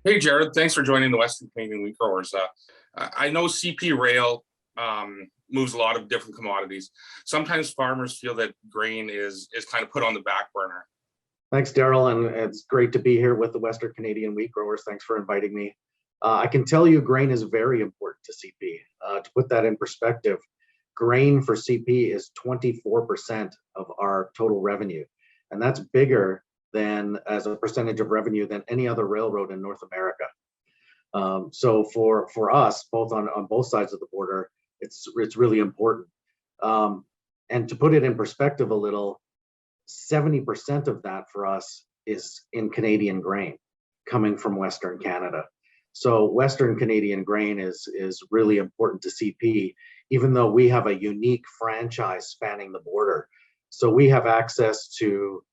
Hey, Jarad, thanks for joining the Western Canadian Wheat Growers. I know CP Rail moves a lot of different commodities. Sometimes farmers feel that grain is kind of put on the back burner. Thanks, Daryl, and it's great to be here with the Western Canadian Wheat Growers. Thanks for inviting me. I can tell you grain is very important to CP. To put that in perspective, grain for CP is 24% of our total revenue, and that's bigger than as a percentage of revenue than any other railroad in North America. So for us, both on both sides of the border, it's really important. And to put it in perspective a little, 70% of that for us is in Canadian grain coming from Western Canada. So Western Canadian grain is really important to CP, even though we have a unique franchise spanning the border. So we have access to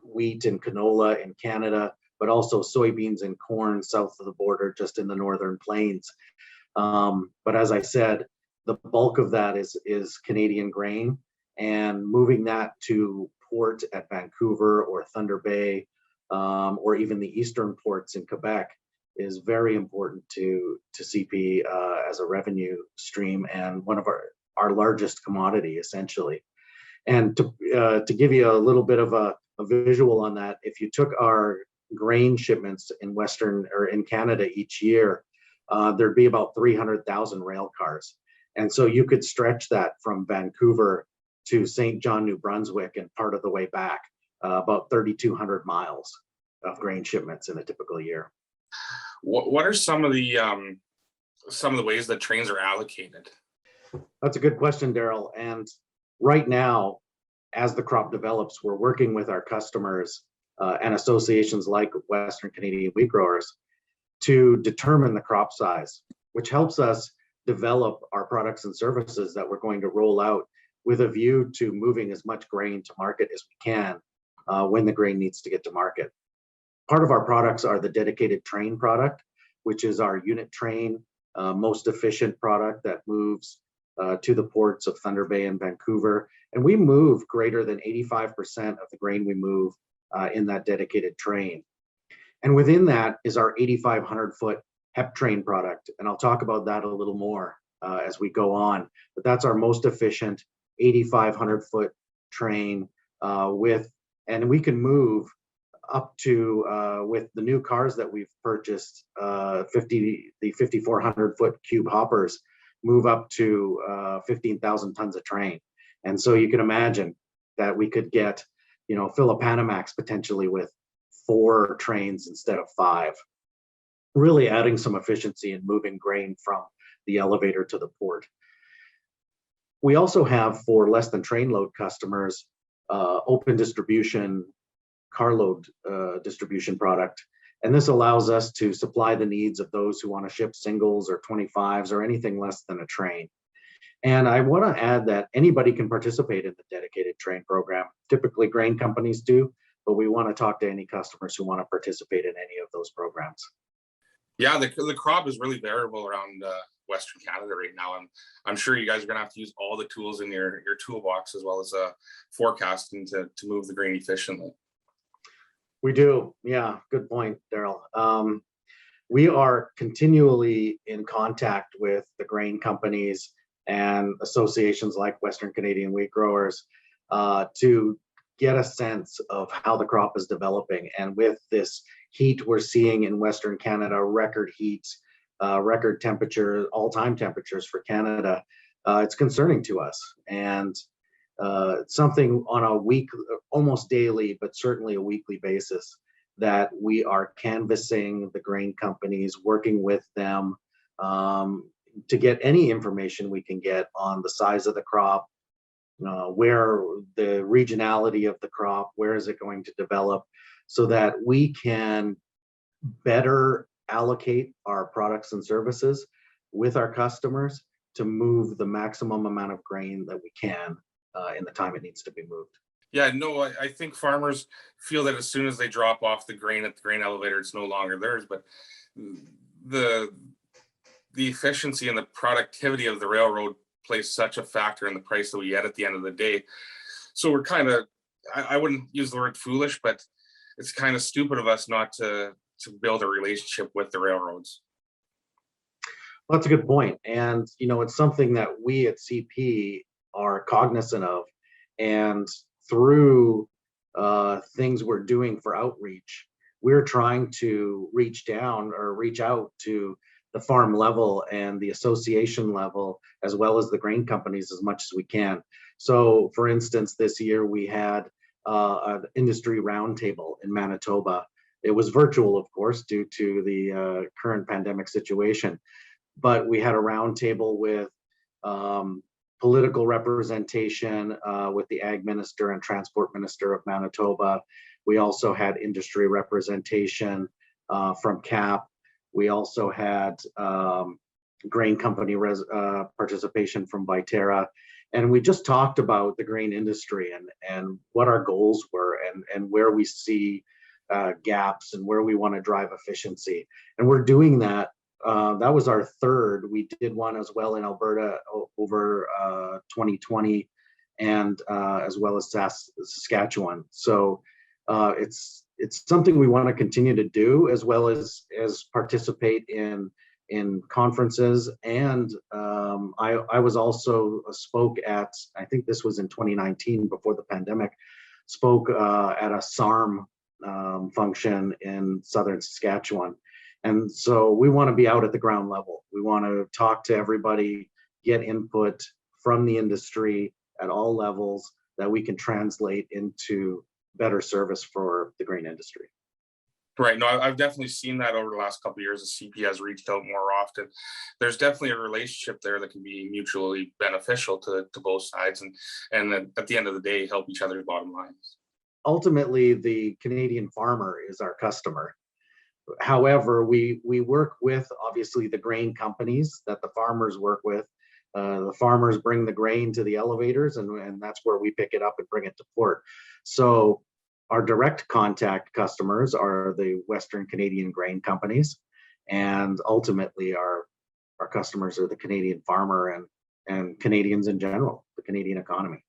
wheat and canola in Canada, but also soybeans and corn south of the border, just in the northern plains. But as I said, the bulk of that is Canadian grain, and moving that to port at Vancouver or Thunder Bay, or even the eastern ports in Quebec is very important to CP as a revenue stream and one of our largest commodity, essentially. And to give you a little bit of a visual on that, if you took our grain shipments in Western or in Canada each year, there'd be about 300,000 rail cars. And so you could stretch that from Vancouver to St. John, New Brunswick, and part of the way back, about 3,200 miles of grain shipments in a typical year. What are some of the ways that trains are allocated? That's a good question, Daryl. And right now, as the crop develops, we're working with our customers and associations like Western Canadian Wheat Growers to determine the crop size, which helps us develop our products and services that we're going to roll out with a view to moving as much grain to market as we can when the grain needs to get to market. Part of our products are the dedicated train product, which is our unit train, most efficient product that moves to the ports of Thunder Bay and Vancouver. And we move greater than 85% of the grain we move in that dedicated train. And within that is our 8,500 foot HEP train product. And I'll talk about that a little more as we go on. But that's our most efficient 8,500 foot train and we can move up to, with the new cars that we've purchased, the 5,400 foot cube hoppers, move up to 15,000 tons of train. And so you can imagine that we could get, fill a Panamax potentially with 4 trains instead of 5, really adding some efficiency in moving grain from the elevator to the port. We also have, for less than train load customers, open distribution, carload distribution product. And this allows us to supply the needs of those who want to ship singles or 25s or anything less than a train. And I want to add that anybody can participate in the dedicated train program. Typically grain companies do, but we want to talk to any customers who want to participate in any of those programs. Yeah, the crop is really variable around Western Canada right now. And I'm sure you guys are going to have to use all the tools in your toolbox as well as forecasting to move the grain efficiently. We do. Yeah, good point, Daryl. We are continually in contact with the grain companies and associations like Western Canadian Wheat Growers to get a sense of how the crop is developing. And with this heat we're seeing in Western Canada, record heat, record temperature, all-time temperatures for Canada, it's concerning to us. And something on a week, almost daily, but certainly a weekly basis, that we are canvassing the grain companies, working with them to get any information we can get on the size of the crop, where the regionality of the crop, where is it going to develop, so that we can better allocate our products and services with our customers to move the maximum amount of grain that we can in the time it needs to be moved. Yeah, no, I think farmers feel that as soon as they drop off the grain at the grain elevator, it's no longer theirs. But the efficiency and the productivity of the railroad plays such a factor in the price that we get at the end of the day. So we're kind of, I wouldn't use the word foolish, but it's kind of stupid of us not to to build a relationship with the railroads. Well, that's a good point. And, it's something that we at CP are cognizant of. And through things we're doing for outreach, we're trying to reach out to the farm level and the association level, as well as the grain companies as much as we can. So, for instance, this year we had an industry roundtable in Manitoba. It was virtual, of course, due to the current pandemic situation. But we had a roundtable with political representation with the Ag Minister and Transport Minister of Manitoba. We also had industry representation from CAP. We also had grain company participation from Viterra. And we just talked about the grain industry and what our goals were and where we see gaps and where we want to drive efficiency. And we're doing that. That was our third. We did one as well in Alberta over 2020 and as well as Saskatchewan. So it's something we want to continue to do, as well as participate in conferences. And I was also spoke at, I think this was in 2019 before the pandemic, spoke at a SARM function in southern Saskatchewan. And so we want to be out at the ground level. We want to talk to everybody, get input from the industry at all levels that we can translate into better service for the grain industry. Right. No, I've definitely seen that over the last couple of years as CP has reached out more often. There's definitely a relationship there that can be mutually beneficial to both sides, and at the end of the day, help each other's bottom lines. Ultimately, the Canadian farmer is our customer. However, we work with, obviously, the grain companies that the farmers work with. The farmers bring the grain to the elevators, and that's where we pick it up and bring it to port. So our direct contact customers are the Western Canadian grain companies, and ultimately our customers are the Canadian farmer and Canadians in general, the Canadian economy.